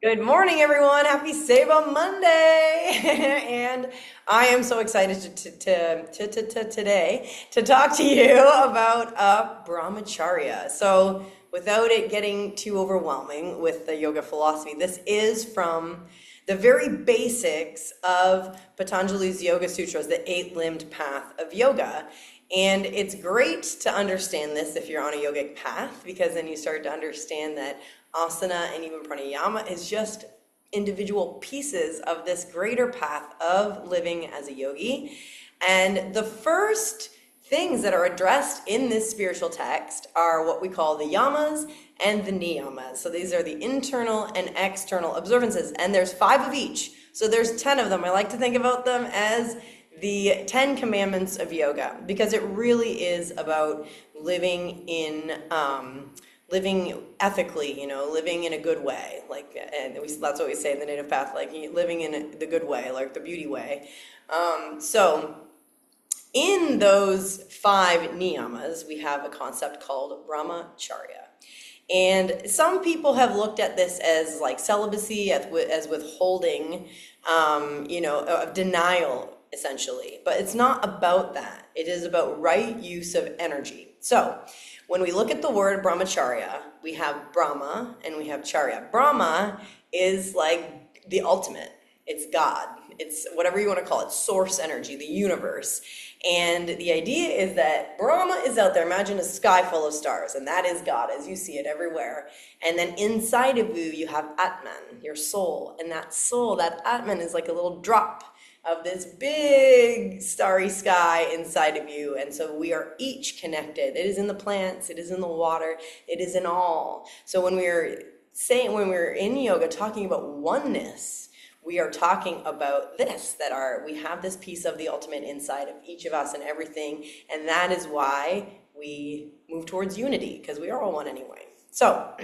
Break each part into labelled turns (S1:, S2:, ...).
S1: Good morning, everyone. Happy Saba Monday. And I am so excited today to talk to you about Brahmacharya. So, without it getting too overwhelming with the yoga philosophy, this is from the very basics of Patanjali's Yoga Sutras, the eight-limbed path of yoga. And it's great to understand this if you're on a yogic path, because then you start to understand that asana and even pranayama is just individual pieces of this greater path of living as a yogi. And the first things that are addressed in this spiritual text are what we call the yamas and the niyamas. So these are the internal and external observances, and there's 5 of each. So there's 10 of them. I like to think about them as the 10 commandments of yoga, because it really is about living living ethically, living in a good way, that's what we say in the native path, like living in the good way, like the beauty way. So in those 5 niyamas, we have a concept called Brahmacharya. And some people have looked at this as like celibacy, as withholding, of denial, essentially. But it's not about that. It is about right use of energy. So when we look at the word Brahmacharya, we have Brahma and we have Charya. Brahma is like the ultimate. It's God. It's whatever you want to call it, source energy, the universe. And the idea is that Brahma is out there. Imagine a sky full of stars, and that is God as you see it everywhere. And then inside of you have Atman, your soul. And that soul, that Atman, is like a little drop of this big starry sky inside of you. And so we are each connected. It is in the plants, it is in the water, it is in all. So when we're in yoga talking about oneness, we are talking about this, we have this piece of the ultimate inside of each of us and everything. And that is why we move towards unity, because we are all one anyway. So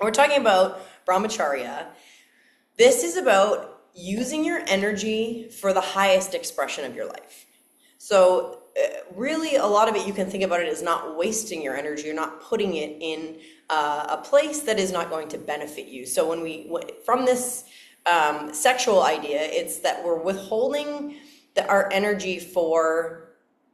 S1: we're talking about Brahmacharya. This is about using your energy for the highest expression of your life. So really, a lot of it, you can think about it as not wasting your energy. You're not putting it in a place that is not going to benefit you. So from this sexual idea, it's that we're withholding our energy for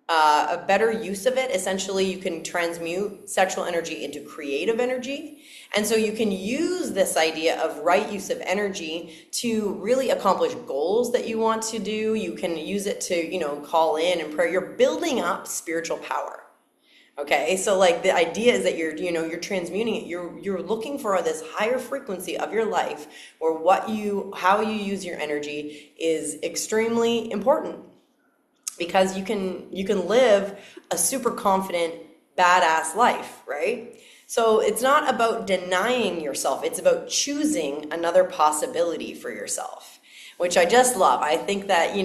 S1: a better use of it. Essentially, you can transmute sexual energy into creative energy. And so you can use this idea of right use of energy to really accomplish goals that you want to do. You can use it to, call in and pray. You're building up spiritual power. Okay, so like the idea is that you're transmuting it. You're looking for this higher frequency of your life where how you use your energy is extremely important. Because you can live a super confident, badass life, right? So it's not about denying yourself. It's about choosing another possibility for yourself, which I just love. I think that,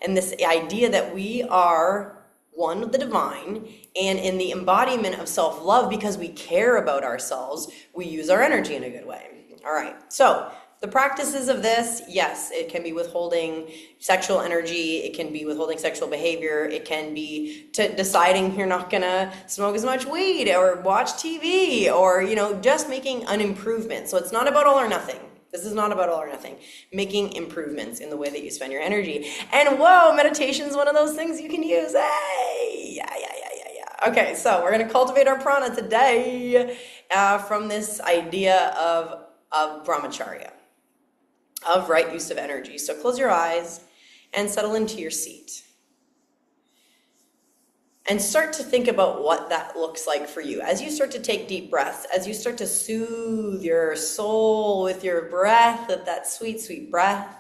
S1: and this idea that we are one with the divine, and in the embodiment of self-love, because we care about ourselves, we use our energy in a good way. All right, so the practices of this, yes, it can be withholding sexual energy, it can be withholding sexual behavior, it can be deciding you're not gonna smoke as much weed or watch TV, or just making an improvement. So it's not about all or nothing. This is not about all or nothing. Making improvements in the way that you spend your energy. And whoa, meditation is one of those things you can use. Hey, yeah. Okay, so we're gonna cultivate our prana today from this idea of Brahmacharya, of right use of energy. So close your eyes and settle into your seat. And start to think about what that looks like for you. As you start to take deep breaths, as you start to soothe your soul with your breath, with that sweet, sweet breath,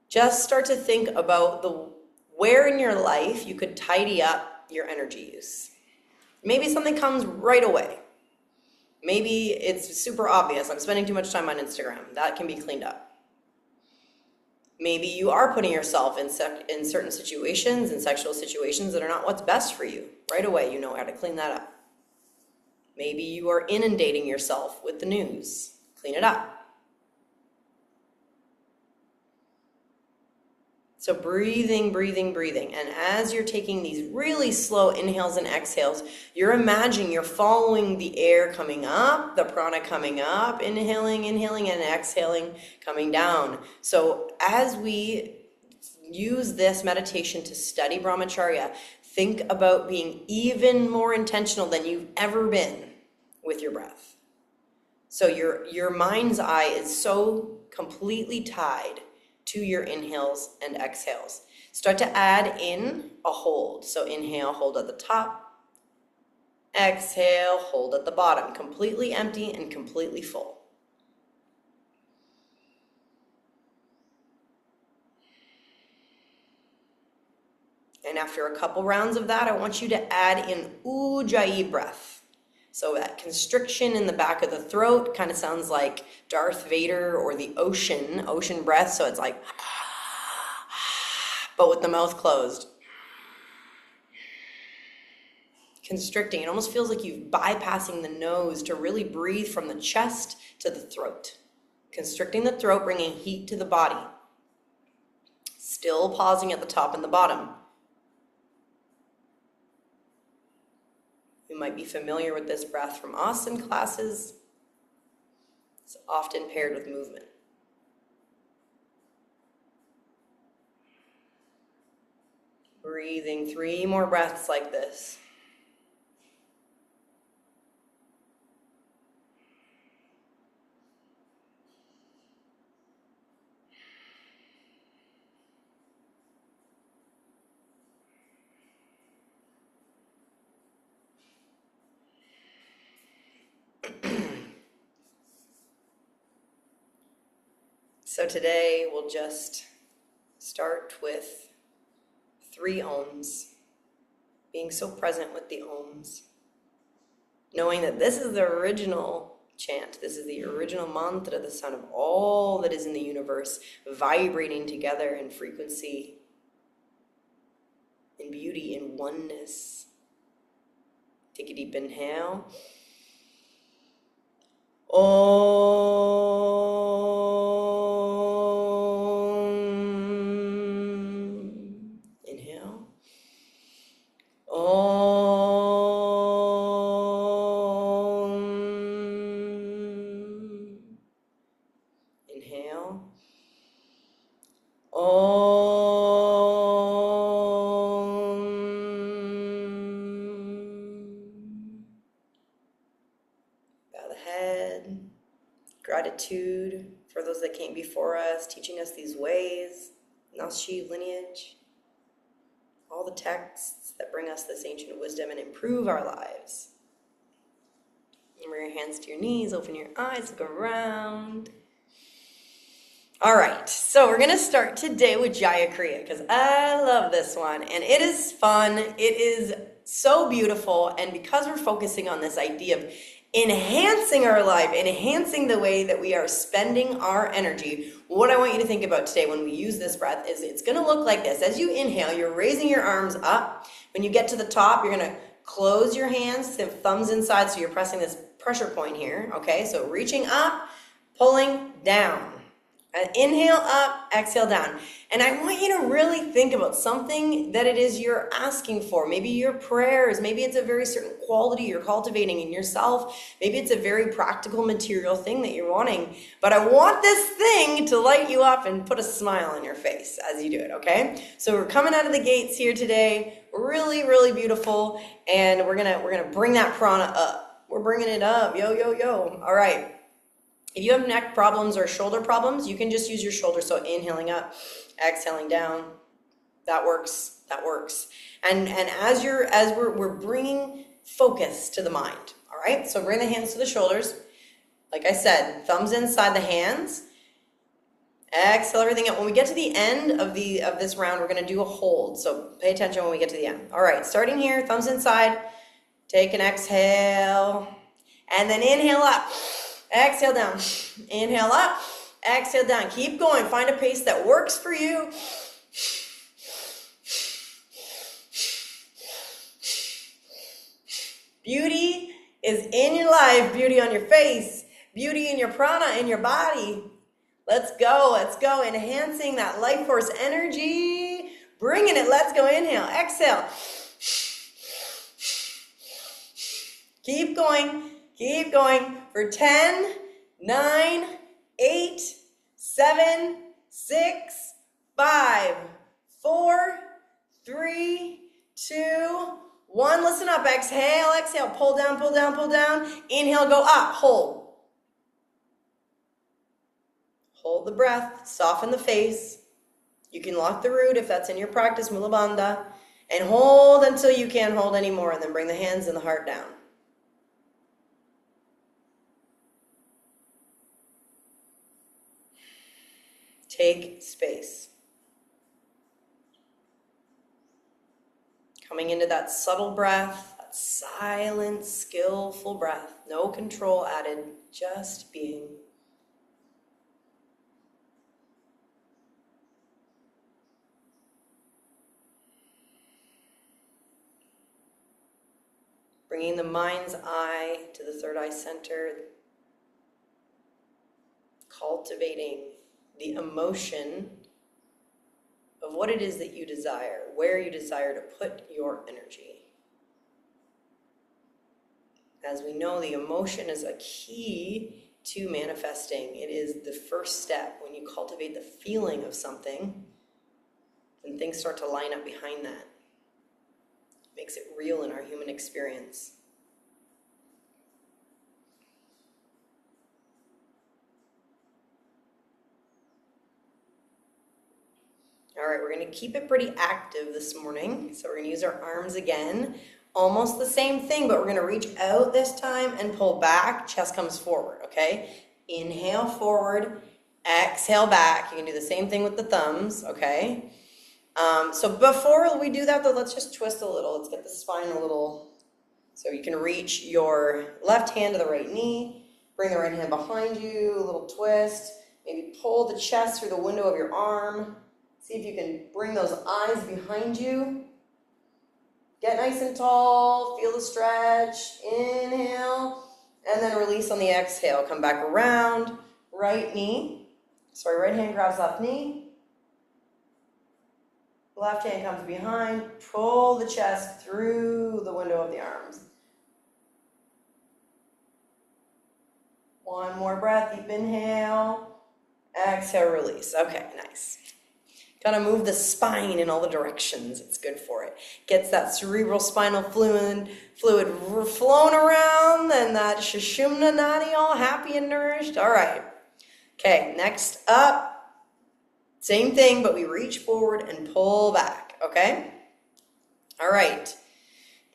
S1: just start to think about where in your life you could tidy up your energy use. Maybe something comes right away. Maybe it's super obvious. I'm spending too much time on Instagram. That can be cleaned up. Maybe you are putting yourself in certain situations, in sexual situations that are not what's best for you. Right away, you know how to clean that up. Maybe you are inundating yourself with the news. Clean it up. So breathing, breathing, breathing. And as you're taking these really slow inhales and exhales, you're imagining you're following the air coming up, the prana coming up, inhaling, inhaling, and exhaling, coming down. So as we use this meditation to study Brahmacharya, think about being even more intentional than you've ever been with your breath. So your mind's eye is so completely tied to your inhales and exhales. Start to add in a hold. So inhale, hold at the top. Exhale, hold at the bottom. Completely empty and completely full. And after a couple rounds of that, I want you to add in Ujjayi breath. So that constriction in the back of the throat kind of sounds like Darth Vader or the ocean breath. So it's like, but with the mouth closed. Constricting. It almost feels like you're bypassing the nose to really breathe from the chest to the throat. Constricting the throat, bringing heat to the body. Still pausing at the top and the bottom. You might be familiar with this breath from asana classes. It's often paired with movement. Breathing 3 more breaths like this. So today we'll just start with 3 ohms, being so present with the ohms, knowing that this is the original chant, this is the original mantra, the sound of all that is in the universe vibrating together in frequency, in beauty, in oneness. Take a deep inhale. Inhale. Inhale. Bow the head. Gratitude for those that came before us, teaching us these ways, Nashiv lineage, all the texts that bring us this ancient wisdom and improve our lives. Bring your hands to your knees, open your eyes, look around. All right, so we're going to start today with Jaya Kriya because I love this one and it is fun. It is so beautiful, and because we're focusing on this idea of enhancing our life, enhancing the way that we are spending our energy, what I want you to think about today when we use this breath is it's going to look like this. As you inhale, you're raising your arms up. When you get to the top, you're going to close your hands, the thumbs inside, so you're pressing this pressure point here, okay? So reaching up, pulling down. Inhale up, exhale down. And I want you to really think about something that it is you're asking for. Maybe your prayers, maybe it's a very certain quality you're cultivating in yourself. Maybe it's a very practical material thing that you're wanting. But I want this thing to light you up and put a smile on your face as you do it, okay? So we're coming out of the gates here today. Really, really beautiful. And we're gonna bring that prana up. We're bringing it up. Yo, yo, yo. All right. If you have neck problems or shoulder problems, you can just use your shoulder. So inhaling up, exhaling down. That works. That works. And as we're bringing focus to the mind. All right. So bring the hands to the shoulders. Like I said, thumbs inside the hands. Exhale everything out. When we get to the end of this round, we're going to do a hold. So pay attention when we get to the end. All right. Starting here, thumbs inside. Take an exhale, and then inhale up. Exhale down. Inhale up. Exhale down. Keep going. Find a pace that works for you. Beauty is in your life. Beauty on your face. Beauty in your prana, in your body. Let's go, let's go. Enhancing that life force energy. Bringing it, let's go. Inhale, exhale. Keep going for 10, 9, 8, 7, 6, 5, 4, 3, 2, 1. Listen up, exhale, exhale, pull down, pull down, pull down. Inhale, go up, hold. Hold the breath, soften the face. You can lock the root if that's in your practice, Mula Bandha, and hold until you can't hold anymore, and then bring the hands and the heart down. Take space. Coming into that subtle breath, that silent, skillful breath, no control added, just being. Bringing the mind's eye to the third eye center, cultivating the emotion of what it is that you desire, where you desire to put your energy. As we know, the emotion is a key to manifesting. It is the first step. When you cultivate the feeling of something, then things start to line up behind that. It makes it real in our human experience. All right, we're going to keep it pretty active this morning. So we're going to use our arms again. Almost the same thing, but we're going to reach out this time and pull back. Chest comes forward, okay? Inhale forward, exhale back. You can do the same thing with the thumbs, okay? So before we do that, though, let's just twist a little. Let's get the spine a little. So you can reach your left hand to the right knee. Bring the right hand behind you, a little twist. Maybe pull the chest through the window of your arm. See if you can bring those eyes behind you. Get nice and tall, feel the stretch. Inhale, and then release on the exhale. Come back around, right hand grabs left knee. Left hand comes behind, pull the chest through the window of the arms. One more breath, deep inhale. Exhale, release. Okay, nice. Gotta move the spine in all the directions. It's good for it. Gets that cerebral spinal fluid flowing around, and that Sushumna Nadi all happy and nourished. All right. Okay, next up, same thing, but we reach forward and pull back, okay? All right.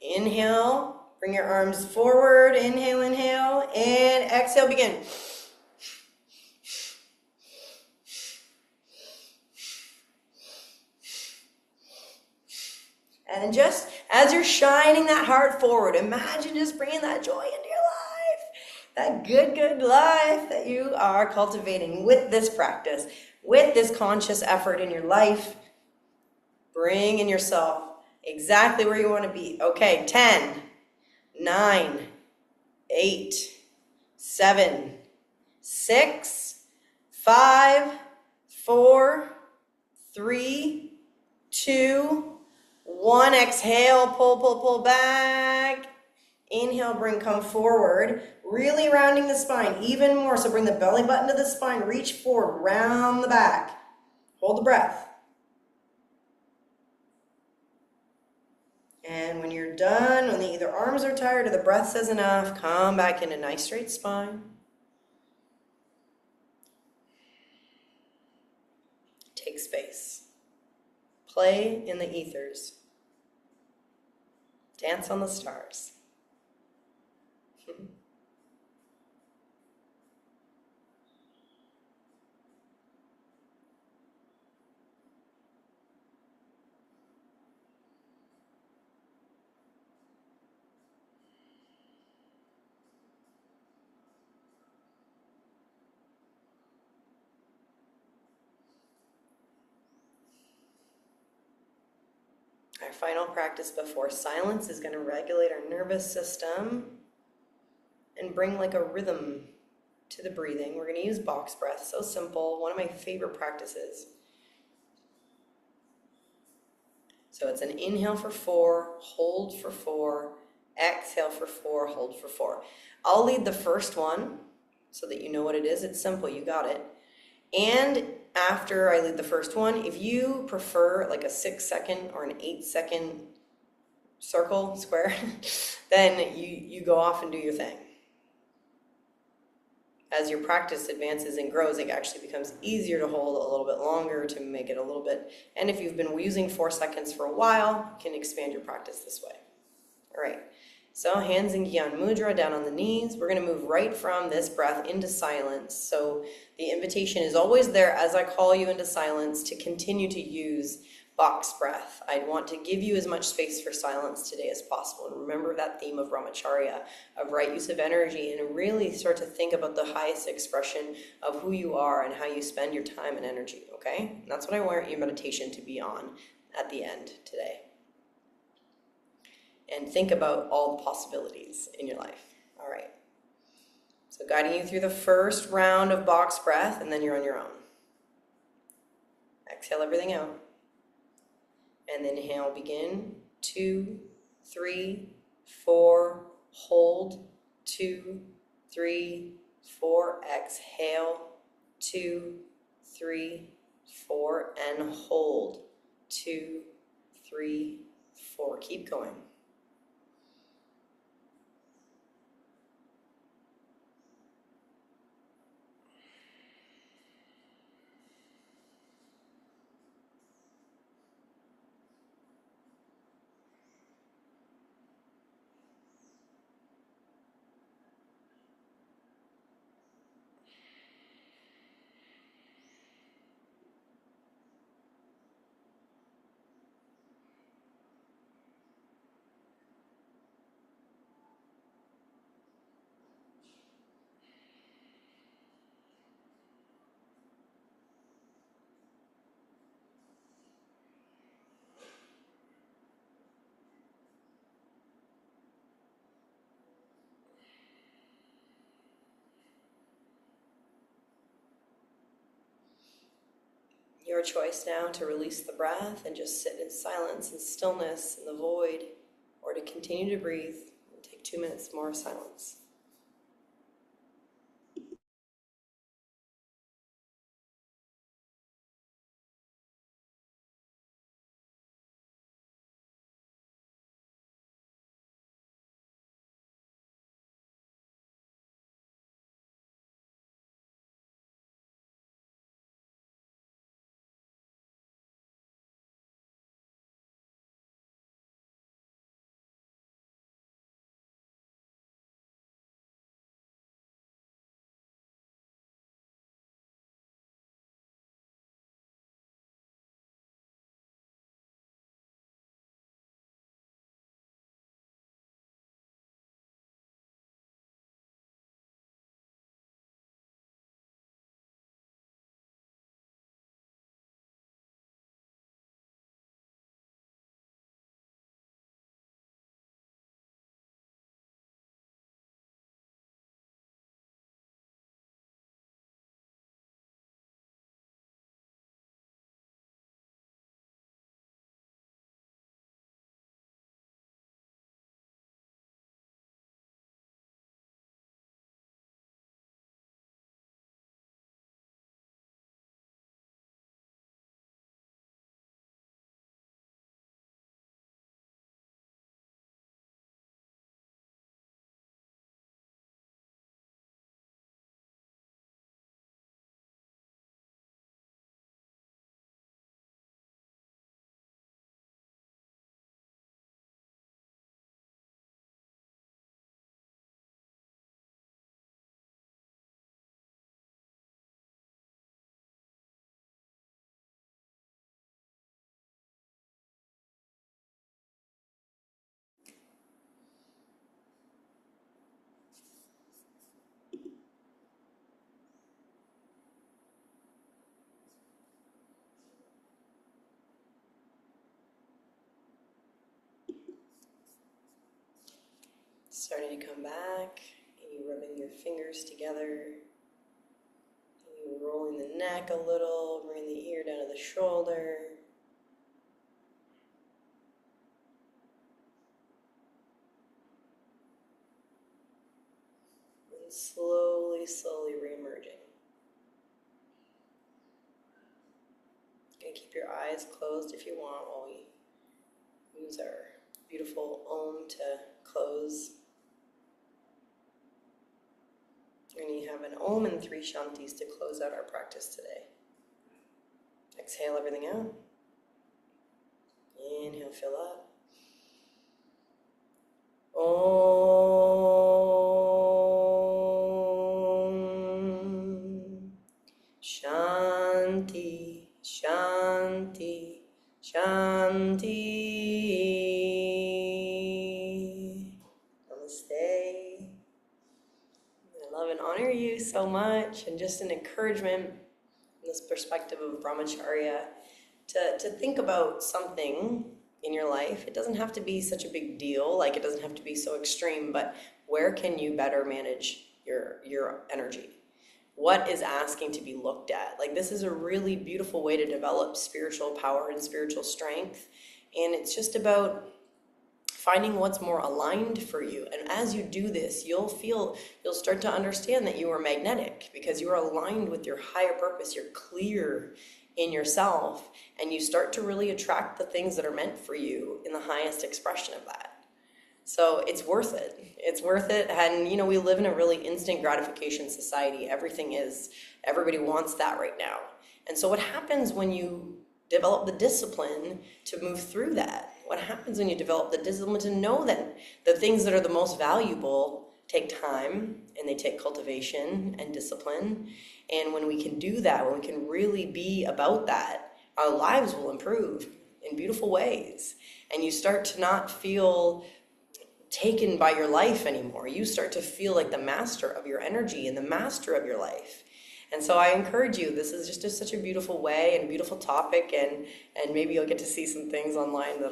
S1: Inhale, bring your arms forward. Inhale, inhale, and exhale, begin. And just as you're shining that heart forward, imagine just bringing that joy into your life. That good life that you are cultivating with this practice, with this conscious effort in your life. Bring in yourself exactly where you want to be. Okay, 10, 9, 8, 7, 6, 5, 4, 3, 2, 1. Exhale, pull back. Inhale, come forward. Really rounding the spine even more. So bring the belly button to the spine. Reach forward, round the back. Hold the breath. And when you're done, when either arms are tired or the breath says enough, come back in a nice straight spine. Take space. Play in the ethers. Dance on the stars. Our final practice before silence is going to regulate our nervous system and bring like a rhythm to the breathing. We're going to use box breath. So simple. One of my favorite practices. So it's an inhale for 4, hold for 4, exhale for 4, hold for 4. I'll lead the first one so that you know what it is. It's simple. You got it. And after I lead the first one, if you prefer like a 6-second or an 8-second circle, square, then you go off and do your thing. As your practice advances and grows, it actually becomes easier to hold a little bit longer, to make it a little bit, and if you've been using 4 seconds for a while, you can expand your practice this way. All right, so hands in Gyan Mudra, down on the knees. We're going to move right from this breath into silence. So the invitation is always there as I call you into silence to continue to use box breath. I'd want to give you as much space for silence today as possible. And remember that theme of Brahmacharya, of right use of energy, and really start to think about the highest expression of who you are and how you spend your time and energy, okay? And that's what I want your meditation to be on at the end today. And think about all the possibilities in your life. All right. So guiding you through the first round of box breath, and then you're on your own. Exhale everything out. And then inhale, begin, 2, 3, 4, hold, 2, 3, 4, exhale, 2, 3, 4, and hold, 2, 3, 4, keep going. Your choice now to release the breath and just sit in silence and stillness in the void, or to continue to breathe and take 2 minutes more of silence. Starting to come back, and you rubbing your fingers together, rolling the neck a little, bring the ear down to the shoulder. And slowly, slowly re-emerging. You can keep your eyes closed if you want while we use our beautiful Om to close. And you have an Om and 3 Shantis to close out our practice today. Exhale everything out. Inhale, fill up. Om Shanti, Shanti, Shanti. Namaste. I love and honor you so much, and just an encouragement from this perspective of Brahmacharya to think about something in your life. It doesn't have to be such a big deal, like it doesn't have to be so extreme, but where can you better manage your energy? What is asking to be looked at? Like, this is a really beautiful way to develop spiritual power and spiritual strength, and it's just about finding what's more aligned for you. And as you do this, you'll start to understand that you are magnetic because you are aligned with your higher purpose. You're clear in yourself, and you start to really attract the things that are meant for you in the highest expression of that. So it's worth it. It's worth it. And, we live in a really instant gratification society. Everybody wants that right now. And so what happens when you develop the discipline to move through that? What happens when you develop the discipline to know that the things that are the most valuable take time, and they take cultivation and discipline? And when we can do that, when we can really be about that, our lives will improve in beautiful ways. And you start to not feel taken by your life anymore. You start to feel like the master of your energy and the master of your life. And so I encourage you, this is just such a beautiful way and a beautiful topic, and maybe you'll get to see some things online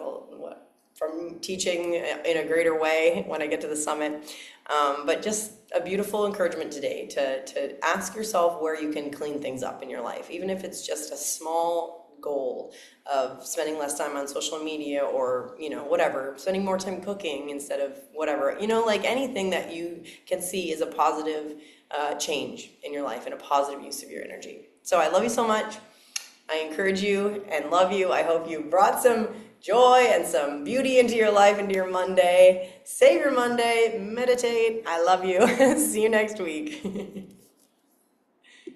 S1: from teaching in a greater way when I get to the summit. But just a beautiful encouragement today to ask yourself where you can clean things up in your life, even if it's just a small goal of spending less time on social media, or whatever, spending more time cooking instead of whatever, like anything that you can see is a positive change in your life and a positive use of your energy. So I love you so much. I encourage you and love you. I hope you brought some joy and some beauty into your life, into your Monday. Save your Monday, meditate. I love you. See you next week.